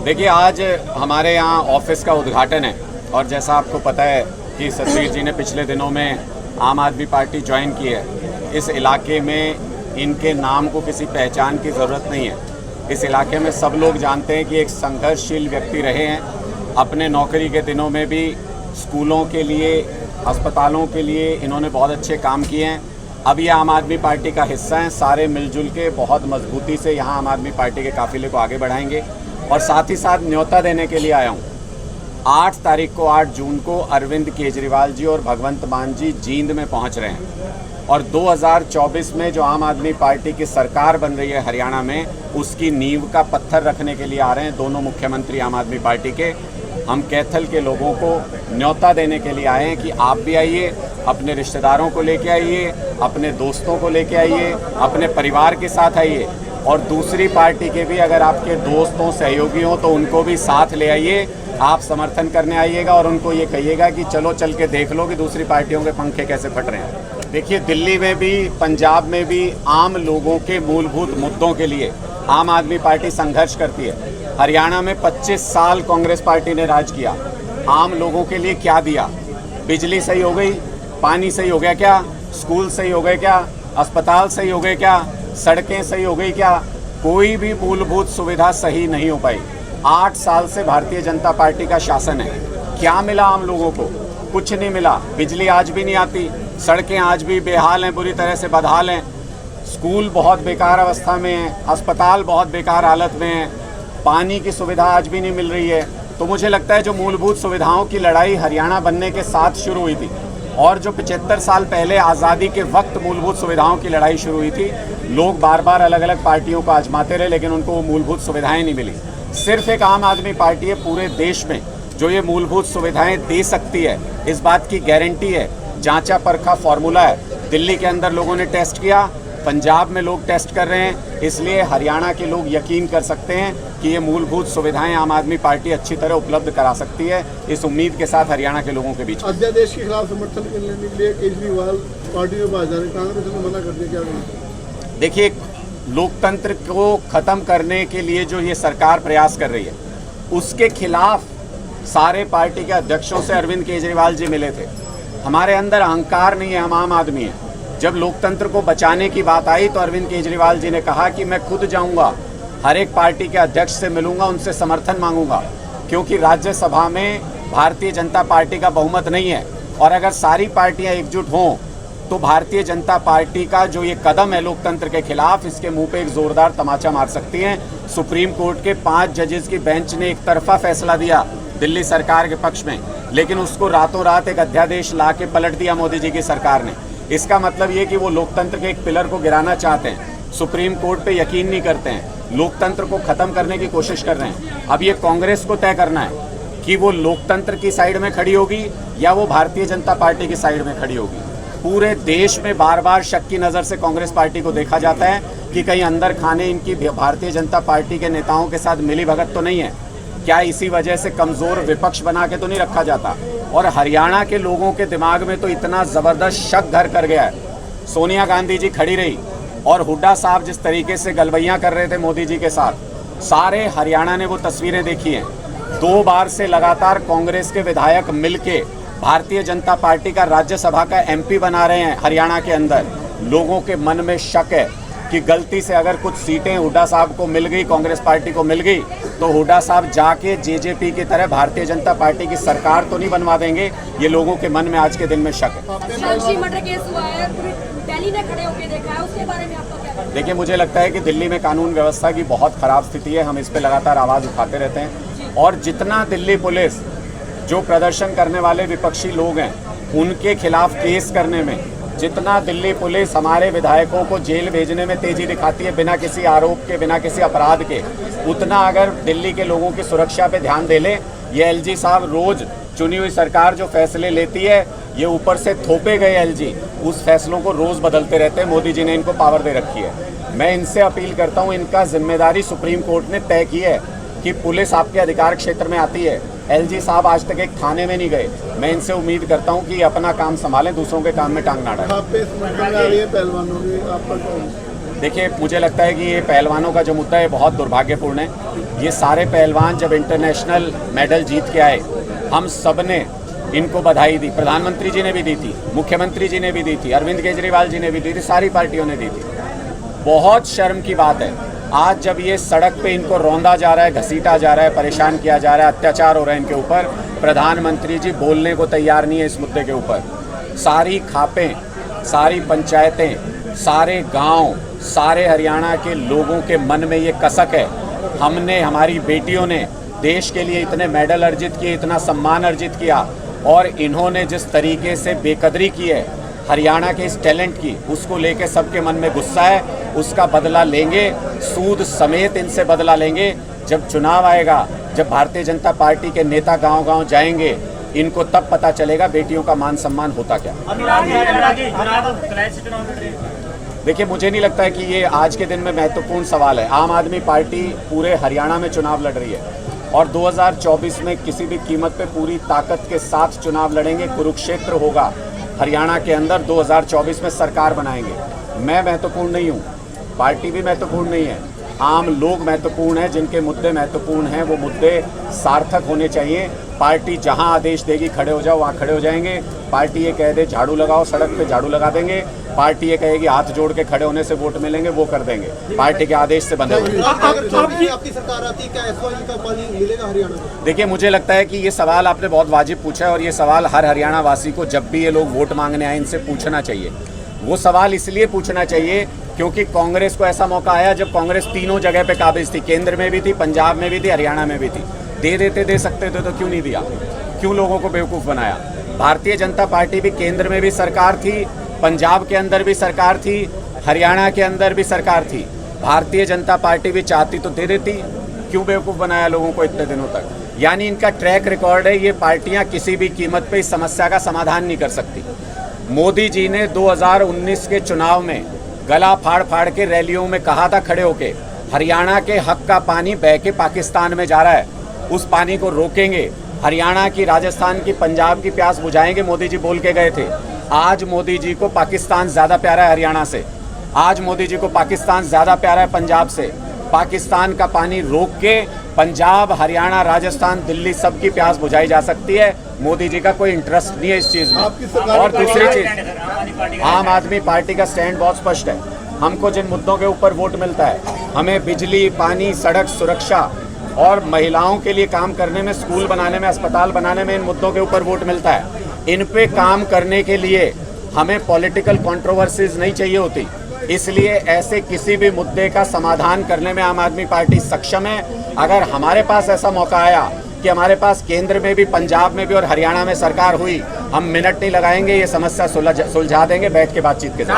देखिए, आज हमारे यहाँ ऑफिस का उद्घाटन है और जैसा आपको पता है कि सतबीर जी ने पिछले दिनों में आम आदमी पार्टी ज्वाइन की है। इस इलाके में इनके नाम को किसी पहचान की ज़रूरत नहीं है। इस इलाके में सब लोग जानते हैं कि एक संघर्षशील व्यक्ति रहे हैं। अपने नौकरी के दिनों में भी स्कूलों के लिए, अस्पतालों के लिए इन्होंने बहुत अच्छे काम किए हैं। अब ये आम आदमी पार्टी का हिस्सा हैं। सारे मिलजुल के बहुत मजबूती से यहाँ आम आदमी पार्टी के काफ़िले को आगे बढ़ाएंगे। और साथ ही साथ न्योता देने के लिए आया हूँ। 8 तारीख को 8 जून को अरविंद केजरीवाल जी और भगवंत मान जी जींद में पहुँच रहे हैं और 2024 में जो आम आदमी पार्टी की सरकार बन रही है हरियाणा में, उसकी नींव का पत्थर रखने के लिए आ रहे हैं दोनों मुख्यमंत्री आम आदमी पार्टी के। हम कैथल के लोगों को न्योता देने के लिए आए हैं कि आप भी आइए, अपने रिश्तेदारों को लेके आइए, अपने दोस्तों को लेके आइए, अपने परिवार के साथ आइए और दूसरी पार्टी के भी अगर आपके दोस्त हों, सहयोगी हों तो उनको भी साथ ले आइए। आप समर्थन करने आइएगा और उनको ये कहिएगा कि चलो चल के देख लो कि दूसरी पार्टियों के पंखे कैसे फट रहे हैं। देखिए, दिल्ली में भी, पंजाब में भी आम लोगों के मूलभूत मुद्दों के लिए आम आदमी पार्टी संघर्ष करती है। हरियाणा में 25 साल कांग्रेस पार्टी ने राज किया। आम लोगों के लिए क्या दिया? बिजली सही हो गई? पानी सही हो गया क्या? स्कूल सही हो गए क्या? अस्पताल सही हो गए क्या? सड़कें सही हो गई क्या? कोई भी मूलभूत सुविधा सही नहीं हो पाई। 8 साल से भारतीय जनता पार्टी का शासन है। क्या मिला आम लोगों को? कुछ नहीं मिला। बिजली आज भी नहीं आती, सड़कें आज भी बेहाल हैं, बुरी तरह से बदहाल हैं, स्कूल बहुत बेकार अवस्था में है, अस्पताल बहुत बेकार हालत में है, पानी की सुविधा आज भी नहीं मिल रही है। तो मुझे लगता है जो मूलभूत सुविधाओं की लड़ाई हरियाणा बनने के साथ शुरू हुई थी और जो 75 साल पहले आज़ादी के वक्त मूलभूत सुविधाओं की लड़ाई शुरू हुई थी, लोग बार बार अलग अलग पार्टियों को आजमाते रहे लेकिन उनको वो मूलभूत सुविधाएं नहीं मिली। सिर्फ एक आम आदमी पार्टी है पूरे देश में जो ये मूलभूत सुविधाएं दे सकती है। इस बात की गारंटी है, जांचा परखा फॉर्मूला है। दिल्ली के अंदर लोगों ने टेस्ट किया, पंजाब में लोग टेस्ट कर रहे हैं, इसलिए हरियाणा के लोग यकीन कर सकते हैं कि ये मूलभूत सुविधाएं आम आदमी पार्टी अच्छी तरह उपलब्ध करा सकती है। इस उम्मीद के साथ हरियाणा के लोगों के बीच अध्यादेश के खिलाफ समर्थन करने के लिए केजरीवाल पार्टी में पास जा रहे, कांग्रेस ने मना कर दिया। क्या? देखिए, लोकतंत्र को ख़त्म करने के लिए जो ये सरकार प्रयास कर रही है, उसके खिलाफ सारे पार्टी के अध्यक्षों से अरविंद केजरीवाल जी मिले थे। हमारे अंदर अहंकार नहीं है, हम आम आदमी हैं। जब लोकतंत्र को बचाने की बात आई तो अरविंद केजरीवाल जी ने कहा कि मैं खुद जाऊंगा, हर एक पार्टी के अध्यक्ष से मिलूंगा, उनसे समर्थन मांगूंगा, क्योंकि राज्यसभा में भारतीय जनता पार्टी का बहुमत नहीं है और अगर सारी पार्टियां एकजुट हों तो भारतीय जनता पार्टी का जो ये कदम है लोकतंत्र के खिलाफ, इसके मुंह पे एक जोरदार तमाचा मार सकती हैं। सुप्रीम कोर्ट के 5 जजेस की बेंच ने एक तरफा फैसला दिया दिल्ली सरकार के पक्ष में, लेकिन उसको रातों रात एक अध्यादेश ला के पलट दिया मोदी जी की सरकार ने। इसका मतलब ये कि वो लोकतंत्र के एक पिलर को गिराना चाहते हैं, सुप्रीम कोर्ट पे यकीन नहीं करते हैं, लोकतंत्र को ख़त्म करने की कोशिश कर रहे हैं। अब ये कांग्रेस को तय करना है कि वो लोकतंत्र की साइड में खड़ी होगी या वो भारतीय जनता पार्टी की साइड में खड़ी होगी। पूरे देश में बार बार शक की नज़र से कांग्रेस पार्टी को देखा जाता है कि कहीं अंदर खाने इनकी भारतीय जनता पार्टी के नेताओं के साथ मिली भगत तो नहीं है क्या? इसी वजह से कमज़ोर विपक्ष बना के तो नहीं रखा जाता। और हरियाणा के लोगों के दिमाग में तो इतना ज़बरदस्त शक घर कर गया है। सोनिया गांधी जी खड़ी रही और हुड्डा साहब जिस तरीके से गलबैयाँ कर रहे थे मोदी जी के साथ, सारे हरियाणा ने वो तस्वीरें देखी हैं। 2 बार से लगातार कांग्रेस के विधायक मिलके भारतीय जनता पार्टी का राज्यसभा का MP बना रहे हैं हरियाणा के अंदर। लोगों के मन में शक है कि गलती से अगर कुछ सीटें हुड्डा साहब को मिल गई, कांग्रेस पार्टी को मिल गई, तो हुड्डा साहब जाके JJP की तरह भारतीय जनता पार्टी की सरकार तो नहीं बनवा देंगे। ये लोगों के मन में आज के दिन में शक है। देखिए, मुझे लगता है कि दिल्ली में कानून व्यवस्था की बहुत ख़राब स्थिति है। हम इस पर लगातार आवाज़ उठाते रहते हैं और जितना दिल्ली पुलिस जो प्रदर्शन करने वाले विपक्षी लोग हैं उनके खिलाफ केस करने में, जितना दिल्ली पुलिस हमारे विधायकों को जेल भेजने में तेजी दिखाती है बिना किसी आरोप के, बिना किसी अपराध के, उतना अगर दिल्ली के लोगों की सुरक्षा पे ध्यान दे ले। ये LG साहब रोज चुनी हुई सरकार जो फैसले लेती है, ये ऊपर से थोपे गए LG उस फैसलों को रोज बदलते रहते हैं। मोदी जी ने इनको पावर दे रखी है। मैं इनसे अपील करता हूँ, इनका जिम्मेदारी सुप्रीम कोर्ट ने तय की है कि पुलिस आपके अधिकार क्षेत्र में आती है। LG साहब आज तक एक थाने में नहीं गए। मैं इनसे उम्मीद करता हूं कि अपना काम संभालें, दूसरों के काम में टांग ना डालें। देखिए, मुझे लगता है कि ये पहलवानों का जो मुद्दा है बहुत दुर्भाग्यपूर्ण है। ये सारे पहलवान जब इंटरनेशनल मेडल जीत के आए, हम सब ने इनको बधाई दी। प्रधानमंत्री जी ने भी दी थी, मुख्यमंत्री जी ने भी दी थी, अरविंद केजरीवाल जी ने भी दी थी, सारी पार्टियों ने दी थी। बहुत शर्म की बात है आज जब ये सड़क पे इनको रौंदा जा रहा है, घसीटा जा रहा है, परेशान किया जा रहा है, अत्याचार हो रहा है इनके ऊपर, प्रधानमंत्री जी बोलने को तैयार नहीं है इस मुद्दे के ऊपर। सारी खापें, सारी पंचायतें, सारे गांव, सारे हरियाणा के लोगों के मन में ये कसक है। हमने, हमारी बेटियों ने देश के लिए इतने मेडल अर्जित किए, इतना सम्मान अर्जित किया, और इन्होंने जिस तरीके से बेकदरी की है हरियाणा के इस टैलेंट की, उसको लेके सबके मन में गुस्सा है। उसका बदला लेंगे, सूद समेत इनसे बदला लेंगे। जब चुनाव आएगा, जब भारतीय जनता पार्टी के नेता गांव-गांव जाएंगे, इनको तब पता चलेगा बेटियों का मान सम्मान होता क्या। देखिए, मुझे नहीं लगता है कि ये आज के दिन में महत्वपूर्ण सवाल है। आम आदमी पार्टी पूरे हरियाणा में चुनाव लड़ रही है और 2024 में किसी भी कीमत पे पूरी ताकत के साथ चुनाव लड़ेंगे। कुरुक्षेत्र होगा हरियाणा के अंदर, 2024 में सरकार बनाएंगे। मैं महत्वपूर्ण नहीं हूँ, पार्टी भी महत्वपूर्ण नहीं है, आम लोग महत्वपूर्ण हैं। जिनके मुद्दे महत्वपूर्ण हैं वो मुद्दे सार्थक होने चाहिए। पार्टी जहां आदेश देगी खड़े हो जाओ, वहां खड़े हो जाएंगे। पार्टी ये कह दे झाड़ू लगाओ, सड़क पे झाड़ू लगा देंगे। पार्टी ये कहेगी हाथ जोड़ के खड़े होने से वोट मिलेंगे, वो कर देंगे। पार्टी के आदेश से बंधे हुए। आपकी सरकार आती है, क्या एसवाई का पानी मिलेगा हरियाणा को? देखिए, मुझे लगता है कि ये सवाल आपने बहुत वाजिब पूछा है और ये सवाल हर हरियाणा वासी को जब भी ये लोग वोट मांगने आए इनसे पूछना चाहिए। वो सवाल इसलिए पूछना चाहिए क्योंकि कांग्रेस को ऐसा मौका आया जब कांग्रेस तीनों जगह पे काबिज थी, केंद्र में भी थी, पंजाब में भी थी, हरियाणा में भी थी। दे सकते थे तो क्यों नहीं दिया? क्यों लोगों को बेवकूफ़ बनाया? भारतीय जनता पार्टी भी केंद्र में भी सरकार थी, पंजाब के अंदर भी सरकार थी, हरियाणा के अंदर भी सरकार थी। भारतीय जनता पार्टी भी चाहती तो दे देती, क्यों बेवकूफ़ बनाया लोगों को इतने दिनों तक? यानी इनका ट्रैक रिकॉर्ड है, ये पार्टियां किसी भी कीमत पे इस समस्या का समाधान नहीं कर सकती। मोदी जी ने 2019 के चुनाव में गला फाड़ फाड़ के रैलियों में कहा था खड़े होके, हरियाणा के हक का पानी बह के पाकिस्तान में जा रहा है, उस पानी को रोकेंगे, हरियाणा की, राजस्थान की, पंजाब की प्यास बुझाएंगे, मोदी जी बोल के गए थे। आज मोदी जी को पाकिस्तान ज़्यादा प्यारा है हरियाणा से, आज मोदी जी को पाकिस्तान ज़्यादा प्यारा है पंजाब से। पाकिस्तान का पानी रोक के पंजाब, हरियाणा, राजस्थान, दिल्ली सबकी प्यास बुझाई जा सकती है। मोदी जी का कोई इंटरेस्ट नहीं है इस चीज़ में। और दूसरी चीज़, आम आदमी पार्टी का स्टैंड बहुत स्पष्ट है। हमको जिन मुद्दों के ऊपर वोट मिलता है, हमें बिजली, पानी, सड़क सुरक्षा और महिलाओं के लिए काम करने में, स्कूल बनाने में, अस्पताल बनाने में, इन मुद्दों के ऊपर वोट मिलता है। इन पे काम करने के लिए हमें पॉलिटिकल कंट्रोवर्सीज नहीं चाहिए होती। इसलिए ऐसे किसी भी मुद्दे का समाधान करने में आम आदमी पार्टी सक्षम है। अगर हमारे पास ऐसा मौका आया कि हमारे पास केंद्र में भी, पंजाब में भी और हरियाणा में सरकार हुई, हम मिनट नहीं लगाएंगे, ये समस्या सुलझा देंगे बैठ के बातचीत के साथ।